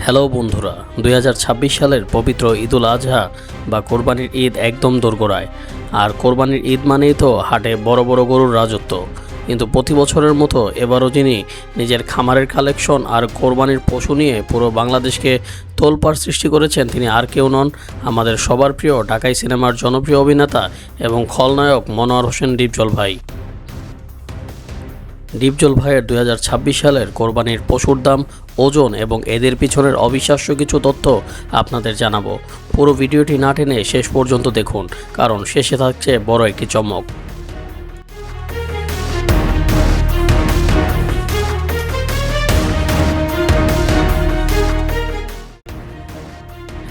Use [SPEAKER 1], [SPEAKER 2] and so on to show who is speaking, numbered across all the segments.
[SPEAKER 1] Hello বন্ধুরা, 2026 সালের পবিত্র ঈদুল আজহা বা কোরবানির ঈদ একদম দোরগোড়ায়। আর কোরবানির ঈদ মানেই তো হাটে বড় বড় গরুর রাজত্ব। কিন্তু প্রতি বছরের মতো এবারও যিনি নিজের খামারের কালেকশন আর কোরবানির পশু নিয়ে পুরো বাংলাদেশকে তোলপাড় সৃষ্টি করেছেন, তিনি আর কেউ নন, আমাদের সবার প্রিয় ঢাকাই সিনেমার জনপ্রিয় অভিনেতা এবং খলনায়ক মনোয়ার হোসেন ডিপজল ভাই। ডিপজল ভাইয়ের 2026 সালের কোরবানির পশুর দাম, ওজন এবং এদের পিছনের অবিশ্বাস্য কিছু তথ্য আপনাদের জানাবো। পুরো ভিডিওটি না টেনে শেষ পর্যন্ত দেখুন, কারণ শেষে থাকছে বড় একটি চমক।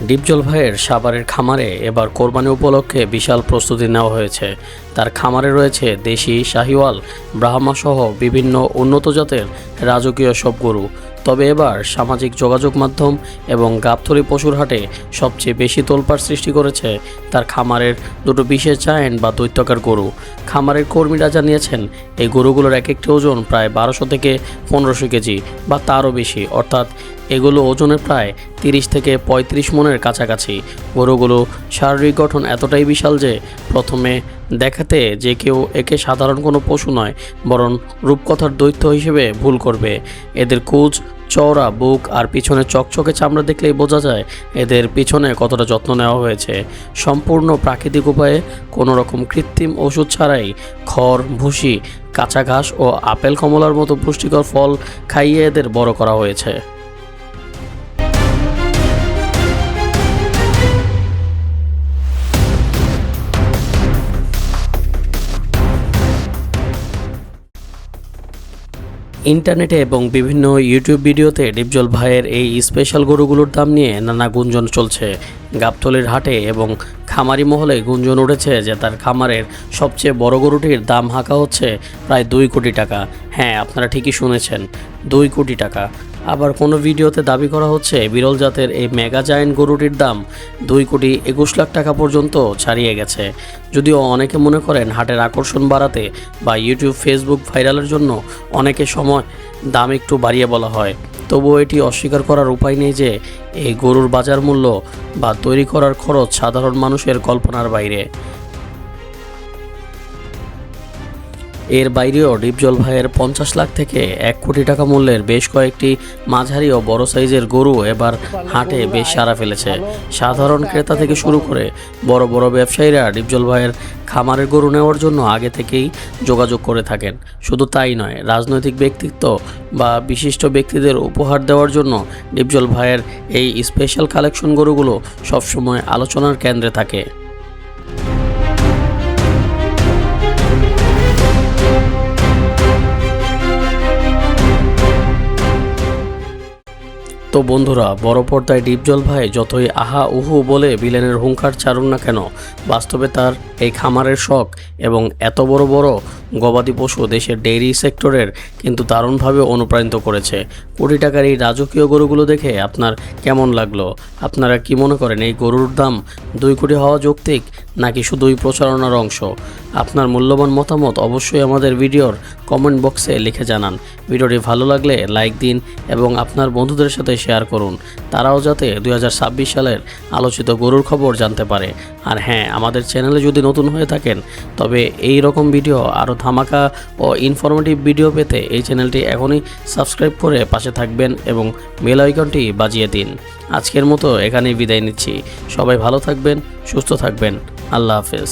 [SPEAKER 1] ডিপজল ভাইয়ের সাভারের খামারে এবার কোরবানি উপলক্ষে বিশাল প্রস্তুতি নেওয়া হয়েছে। তার খামারে রয়েছে দেশি, শাহিওয়াল, ব্রাহ্মা সহ বিভিন্ন উন্নত জাতের রাজকীয় সব গরু। তবে এবার সামাজিক যোগাযোগ মাধ্যম এবং গাবতলী পশুর হাটে সবচেয়ে বেশি তোলপাড় সৃষ্টি করেছে তার খামারের দুটো বিশেষ জায়ান্ট বা দৈত্যাকার গরু। খামারের কর্মীরা জানিয়েছেন, এই গরুগুলোর এক একটি ওজন প্রায় 1200 থেকে 1500 কেজি বা তারও বেশি, অর্থাৎ এগুলো ওজনে প্রায় 30 থেকে 35 মনের কাছাকাছি। গরুগুলো শারীরিক গঠন এতটাই বিশাল যে প্রথমে দেখাতে যে কেউ একে সাধারণ কোনো পশু নয়, বরং রূপকথার দৈত্য হিসেবে ভুল করবে। এদের কুচ, চওড়া বুক আর পিছনে চকচকে চামড়া দেখলেই বোঝা যায় এদের পিছনে কতটা যত্ন নেওয়া হয়েছে। সম্পূর্ণ প্রাকৃতিক উপায়ে, কোনো রকম কৃত্রিম ওষুধ ছাড়াই খড়, ভুসি, কাঁচা ঘাস ও আপেল কমলার মতো পুষ্টিকর ফল খাইয়ে এদের বড় করা হয়েছে। ইন্টারনেটে এবং বিভিন্ন ইউটিউব ভিডিওতে ডিপজল ভাইয়ের এই স্পেশাল গরুগুলোর দাম নিয়ে নানা গুঞ্জন চলছে। গাবতলীর হাটে এবং খামারি মহলে গুঞ্জন উঠেছে যে তার খামারের সবচেয়ে বড় গরুটির দাম হাঁকা হচ্ছে প্রায় 2 কোটি টাকা। হ্যাঁ, আপনারা ঠিকই শুনেছেন, 2 কোটি টাকা। আবার কোনো ভিডিওতে দাবি করা হচ্ছে বিরল জাতের এই মেগা জায়ান্ট গরুটির দাম 2 কোটি 21 লাখ টাকা পর্যন্ত ছাড়িয়ে গেছে। যদিও অনেকে মনে করেন হাটের আকর্ষণ বাড়াতে বা ইউটিউব, ফেসবুক ভাইরালের জন্য অনেকে সময় দাম একটু বাড়িয়ে বলা হয়, তবুও এটি অস্বীকার করার উপায় নেই যে এই গরুর বাজার মূল্য বা তৈরি করার খরচ সাধারণ মানুষের কল্পনার বাইরে। এর বাইরেও ডিপজল ভাইয়ের 50 লাখ থেকে 1 কোটি টাকা মূল্যের বেশ কয়েকটি মাঝারি ও বড় সাইজের গরু এবার হাটে বেশ সাড়া ফেলেছে। সাধারণ ক্রেতা থেকে শুরু করে বড় বড় ব্যবসায়ীরা ডিপজল ভাইয়ের খামারের গরু নেওয়ার জন্য আগে থেকেই যোগাযোগ করে থাকেন। শুধু তাই নয়, রাজনৈতিক ব্যক্তিত্ব বা বিশিষ্ট ব্যক্তিদের উপহার দেওয়ার জন্য ডিপজল ভাইয়ের এই স্পেশাল কালেকশন গরুগুলো সবসময় আলোচনার কেন্দ্রে থাকে। তো বন্ধুরা, বড় পর্দায় ডিপজল ভাই যতই আহা উহু বলে ভিলেনের হুঙ্কার ছাড়ুন না কেন, বাস্তবে তার এই খামারের শখ এবং এত বড় বড় গবাদি পশু দেশের ডেইরি সেক্টরের কিন্তু দারুণভাবে অনুপ্রাণিত করেছে। কোটি টাকার এই রাজকীয় গরুগুলো দেখে আপনার কেমন লাগলো? আপনারা কি মনে করেন এই গরুর দাম 2 কোটি হওয়া যৌক্তিক, নাকি শুধুই প্রচারণার অংশ? আপনার মূল্যবান মতামত অবশ্যই আমাদের ভিডিওর কমেন্ট বক্সে লিখে জানান। ভিডিওটি ভালো লাগলে লাইক দিন এবং আপনার বন্ধুদের সাথে শেয়ার করুন, তারাও যাতে 2026 সালের আলোচিত গরুর খবর জানতে পারে। আর হ্যাঁ, আমাদের চ্যানেলে যদি নতুন হয়ে থাকেন তবে এই রকম ভিডিও আরও ধামাকা ও ইনফরমেটিভ ভিডিও পেতে এই চ্যানেলটি এখনই সাবস্ক্রাইব করে পাশে থাকবেন এবং বেল আইকনটি বাজিয়ে দিন। আজকের মতো এখানেই বিদায় নিচ্ছি। সবাই ভালো থাকবেন, সুস্থ থাকবেন। আল্লাহ হাফেজ।